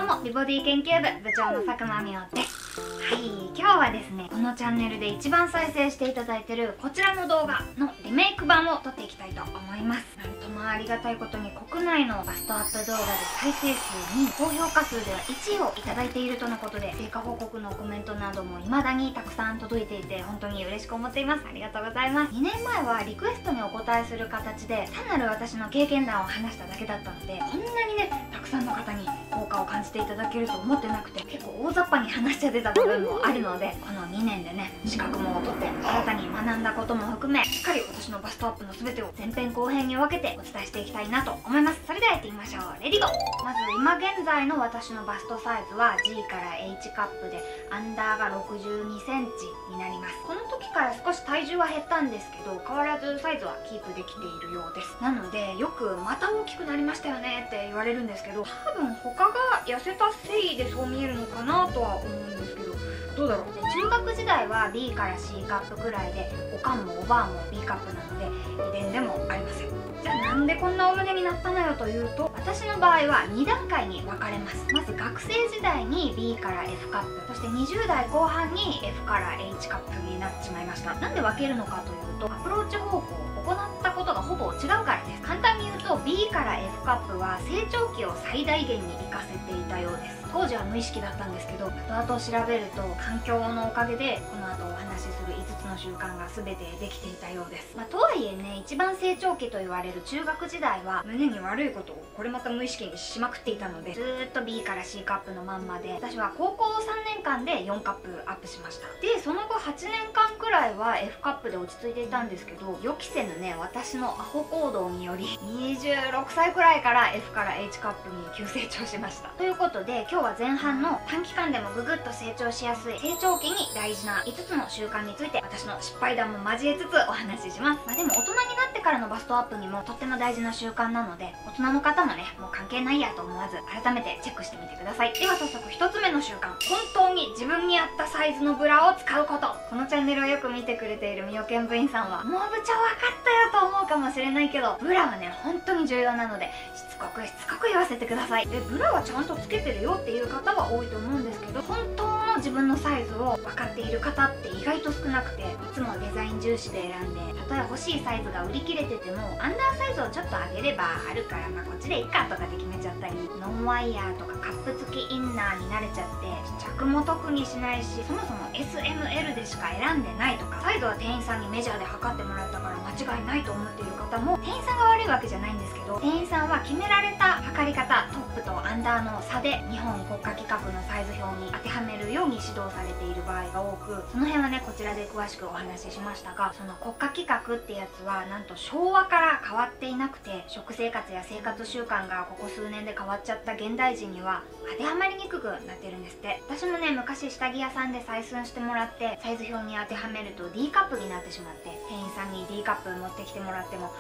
も美ボディ研究部部長の佐久間美桜です。はい、今日はですね、このチャンネルで一番再生していただいているこちらの動画のリメイク版を撮っていきたいと思います。なんともありがたいことに国内のバストアップ動画で再生数に高評価数では1位をいただいているとのことで、成果報告のコメントなども未だにたくさん届いていて本当に嬉しく思っています。ありがとうございます。2年前はリクエストにお答えする形で単なる私の経験談を話しただけだったので、こんなにねたくさんの方に効果を感じていただけると思ってなくて、結構大雑把に話しちゃってた部分もあるので、この2年でね資格も取って新たに学んだことも含め、しっかり私のバストアップの全てを前編後編に分けてお伝えしていきたいなと思います。それではやってみましょう。レディゴー。まず今現在の私のバストサイズは G から H カップでアンダーが62センチになります。この時から少し体重は減ったんですけど、変わらずサイズはキープできているようです。なのでよくまた大きくなりましたよねって言われるんですけど、多分他が痩せたせいでそう見えるのかなとは思うんですけど、どうだろう。中学時代は B から C カップくらいで、おかんもおばあも B カップなので遺伝でもありません。じゃあなんでこんなお胸になったのよというと、私の場合は2段階に分かれます。まず学生時代に B から F カップ、そして20代後半に F から H カップになってしまいました。なんで分けるのかというと、アプローチ方法を行ったことがほぼ違うからです。簡単に言うと B から F カップは成長期を最大限に活かせていたようです。当時は無意識だったんですけど、後々調べると環境のおかげでこの後お話しする5つの習慣が全てできていたようです。とはいえね、一番成長期と言われる中学時代は胸に悪いことをこれまた無意識にしまくっていたので、ずーっと B から C カップのまんまで、私は高校3年間で4カップアップしました。でその後8年間くらいは F カップで落ち着いていたんですけど、予期せぬね私のアホ行動により26歳くらいから F から H カップに急成長しました。ということで今日は前半の短期間でもぐぐっと成長しやすい成長期に大事な5つの習慣について、私の失敗談も交えつつお話しします。でも大人になってからのバストアップにもとっても大事な習慣なので、大人の方もねもう関係ないやと思わず改めてチェックしてみてください。では早速1つ目の習慣、本当に自分に合ったサイズのブラを使うこと。このチャンネルをよく見てくれているみよけん部員さんは、もう部長分かったよと思うかもしれないけど、ブラはね本当に重要なのでしつこく言わせてください。でブラはちゃんとつけてるよっていう方は多いと思うんですけど、本当の自分のサイズを分かっている方って意外と少なくて、いつもデザイン重視で選んで、たとえ欲しいサイズが売り切れててもアンダーサイズをちょっと上げればあるから、こっちでいっかとかで決めちゃったり、ノンワイヤーとかカップ付きインナーに慣れちゃって試着も特にしないし、そもそも SML でしか選んでないとか、サイズは店員さんにメジャーで測ってもらったから間違いないと思っている方も、店員さんが悪いわけじゃないんですけど、店員さんは決められた測り方、トップとアンダーの差で日本国家規格のサイズ表に当てはめるように指導されている場合が多く、その辺はねこちらで詳しくお話ししましたが、その国家規格ってやつはなんと昭和から変わっていなくて、食生活や生活習慣がここ数年で変わっちゃった現代人には当てはまりにくくなってるんですって。私もね昔下着屋さんで採寸してもらってサイズ表に当てはめると D カップになってしまって、店員さんに D カップ持ってきてもらっても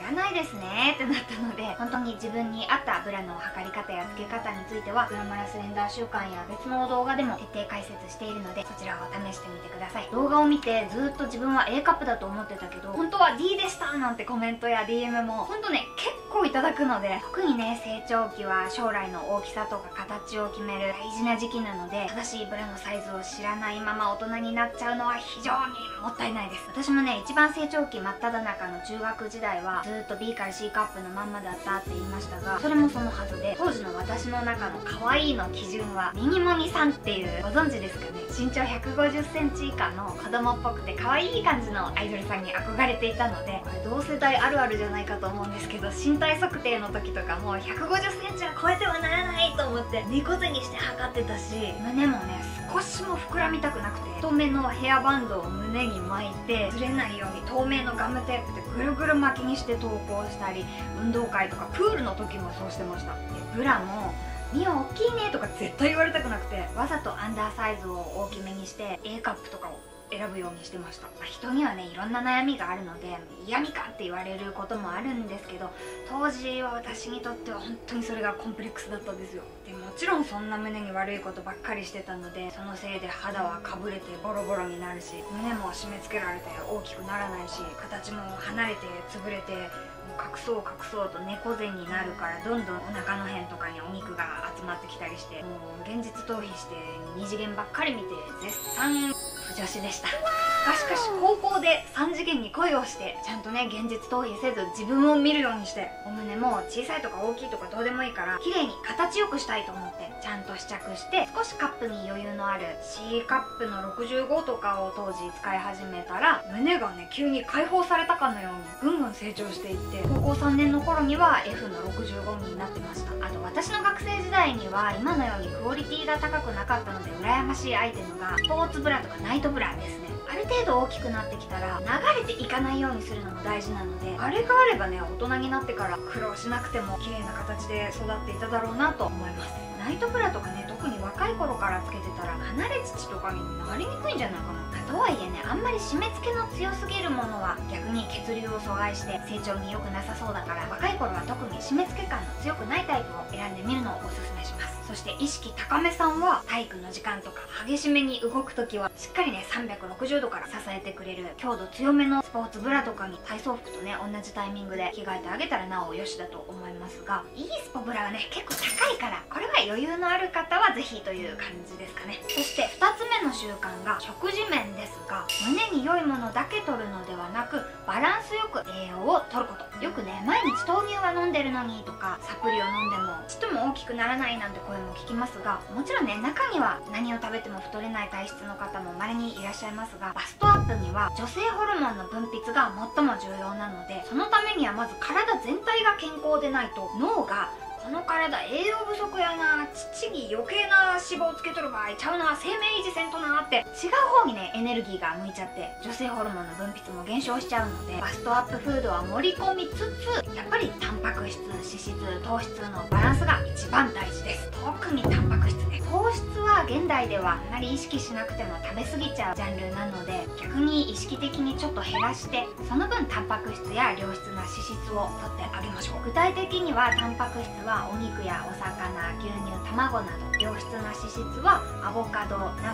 入らないですねってなったので、本当に自分に合ったブラの測り方や付け方についてはグラマラスレンダー習慣や別の動画でも徹底解説しているので、そちらを試してみてください。動画を見てずっと自分は A カップだと思ってたけど本当は D でしたなんてコメントや DM も本当ね結構いただくので、特にね成長期は将来の大きさとか形を決める大事な時期なので、正しいブラのサイズを知らないまま大人になっちゃうのは非常にもったいないです。私もね一番成長期真っ只中の中学時代はずっと B から C カップのまんまだったって言いましたが、それもそのはずで、当時の私の中の可愛いの基準はミニモニさんっていう、ご存知ですかね、身長150センチ以下の子供っぽくて可愛い感じのアイドルさんに憧れていたので、これ同世代あるあるじゃないかと思うんですけど、身体測定の時とかも150センチは超えてはならないと思って猫背にして測ってたし、胸もね少しも膨らみたくなくて、太めのヘアバンドを胸に巻いてずれないように透明のガムテープでぐるぐる巻きにして投稿したり、運動会とかプールの時もそうしてました。でブラもミオ大きいねとか絶対言われたくなくて、わざとアンダーサイズを大きめにして A カップとかを選ぶようにしてました。人にはねいろんな悩みがあるので嫌味かって言われることもあるんですけど、当時は私にとっては本当にそれがコンプレックスだったんですよ。でもちろんそんな胸に悪いことばっかりしてたので、そのせいで肌はかぶれてボロボロになるし、胸も締め付けられて大きくならないし、形も離れて潰れて、もう隠そう隠そうと猫背になるから、どんどんお腹の辺とかにお肉が集まってきたりして、もう現実逃避して2次元ばっかり見て絶賛不女子でした。しかし高校で3次元に恋をして、ちゃんとね現実逃避せず自分を見るようにして、お胸も小さいとか大きいとかどうでもいいから綺麗に形よくしたいと思ってちゃんと試着して、少しカップに余裕のある C カップの65とかを当時使い始めたら、胸がね急に解放されたかのようにぐんぐん成長していって、高校3年の頃には F の65になってました。あと私の学生時代には今のようにクオリティが高くなかったので、羨ましいアイテムがスポーツブラとかナイトブラですね。ある程度大きくなってきたら流れていかないようにするのも大事なので、あれがあればね大人になってから苦労しなくても綺麗な形で育っていただろうなと思います。ナイトブラとかね、特に若い頃からつけてたら離れ乳とかになりにくいんじゃないかな。とはいえね、あんまり締め付けの強すぎるものは逆に血流を阻害して成長に良くなさそうだから、若い頃は特に締め付け感の強くないタイプを選んでみるのをおすすめします。そして意識高めさんは体育の時間とか激しめに動く時はしっかりね360度から支えてくれる強度強めのスポーツブラとかに体操服とね同じタイミングで着替えてあげたらなおよしだと思いますが、いいスポブラはね結構高いから、これは余裕のある方はぜひという感じですかね。そして2つ目の習慣が食事面ですが、胸に良いものだけ取るのではなく、バランスよく栄養を取ること。よくね毎日豆乳は飲んでるのにとか、サプリを飲んでもちっとも大きくならないなんて声も聞きますが、もちろんね中には何を食べても太れない体質の方も稀にいらっしゃいますが、バストアップには女性ホルモンの分泌が最も重要なので、そのためにはまず体全体が健康でないと、脳がこの体栄養不足やな、父に余計な脂肪をつけとる場合ちゃうな、生命維持せんとなって違う方にねエネルギーが向いちゃって、女性ホルモンの分泌も減少しちゃうので、バストアップフードは盛り込みつつ、やっぱりタンパク質、脂質、糖質のバランスが一番大事です。特にタンパク質ね。糖質は現代ではあまり意識しなくても食べ過ぎちゃうジャンルなので、逆に意識的にちょっと減らして、その分タンパク質や良質な脂質をとってあげましょう。具体的にはタンパク質はお肉やお魚、牛乳、卵など、良質な脂質はアボカド、ナッ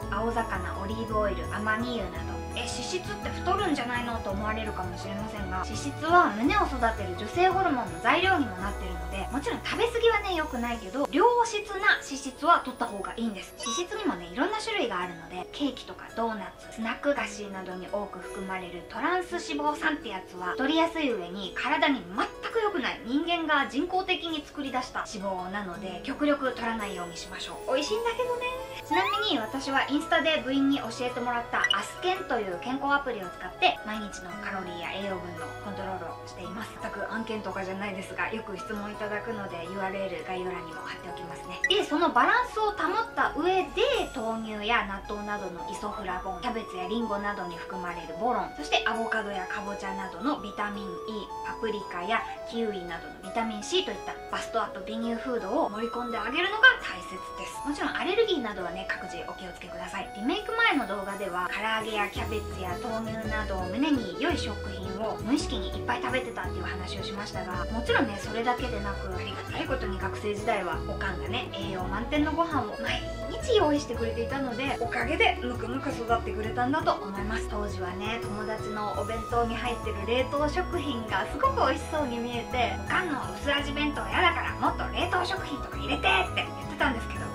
ツ、青魚、オリーブオイル、アマニ油など。脂質って太るんじゃないのと思われるかもしれませんが、脂質は胸を育てる女性ホルモンの材料にもなっているので、もちろん食べ過ぎはね良くないけど、良質な脂質は取った方がいいんです。脂質にもねいろんな種類があるので、ケーキとかドーナツ、スナック菓子などに多く含まれるトランス脂肪酸ってやつは取りやすい上に体に全く良くない、人間が人工的に作り出した脂肪なので、極力取らないようにしましょう。美味しいんだけどね。ちなみに私はインスタで部員に教えてもらったアスケンという健康アプリを使って毎日のカロリーや栄養分のコントロールをしています。全く案件とかじゃないですが、よく質問いただくので URL 概要欄にも貼っておきますね。でそのバランスを保った上で、豆乳や納豆などのイソフラボン、キャベツやリンゴなどに含まれるボロン、そしてアボカドやかぼちゃなどのビタミン E、パプリカやキウイなどのビタミン C といったバストアップ美乳フードを盛り込んであげるのが大切です。もちろんアレルギーなどはね各自お気をつけください。リメイク前の動画では唐揚げやキャベツや豆乳など胸に良い食品を無意識にいっぱい食べてたっていう話をしましたが、もちろんねそれだけでなく、ありがたいことに学生時代はおかんがね栄養満点のご飯を毎日用意してくれていたので、おかげでぬくぬく育ってくれたんだと思います。当時はね友達のお弁当に入ってる冷凍食品がすごく美味しそうに見えて、おかんの薄味弁当嫌だからもっと冷凍食品とか入れてって言ってたんですけど、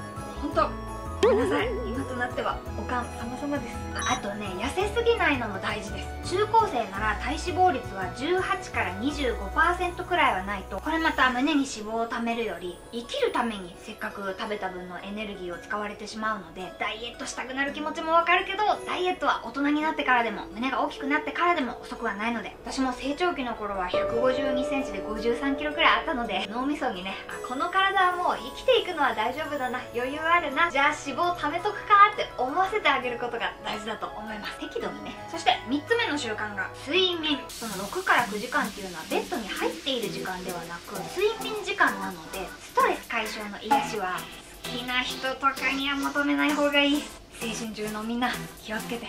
本当ごめんなさい、今となってはおかん様々です。あとね痩せすぎないのも大事です。中高生なら体脂肪率は18から 25% くらいはないと、これまた胸に脂肪を貯めるより生きるためにせっかく食べた分のエネルギーを使われてしまうので、ダイエットしたくなる気持ちもわかるけど、ダイエットは大人になってからでも胸が大きくなってからでも遅くはないので、私も成長期の頃は152センチで53キロくらいあったので、脳みそにね、この体はもう生きていくのは大丈夫だな、余裕あるな、じゃあ脂肪を貯めとくかって思わせてあげることが大事だと思います。適度にね。そして3つ目の習慣が睡眠。その6から9時間っていうのはベッドに入っている時間ではなく睡眠時間なので、ストレス解消の癒しは好きな人とかには求めない方がいい。青春中のみんな気をつけて。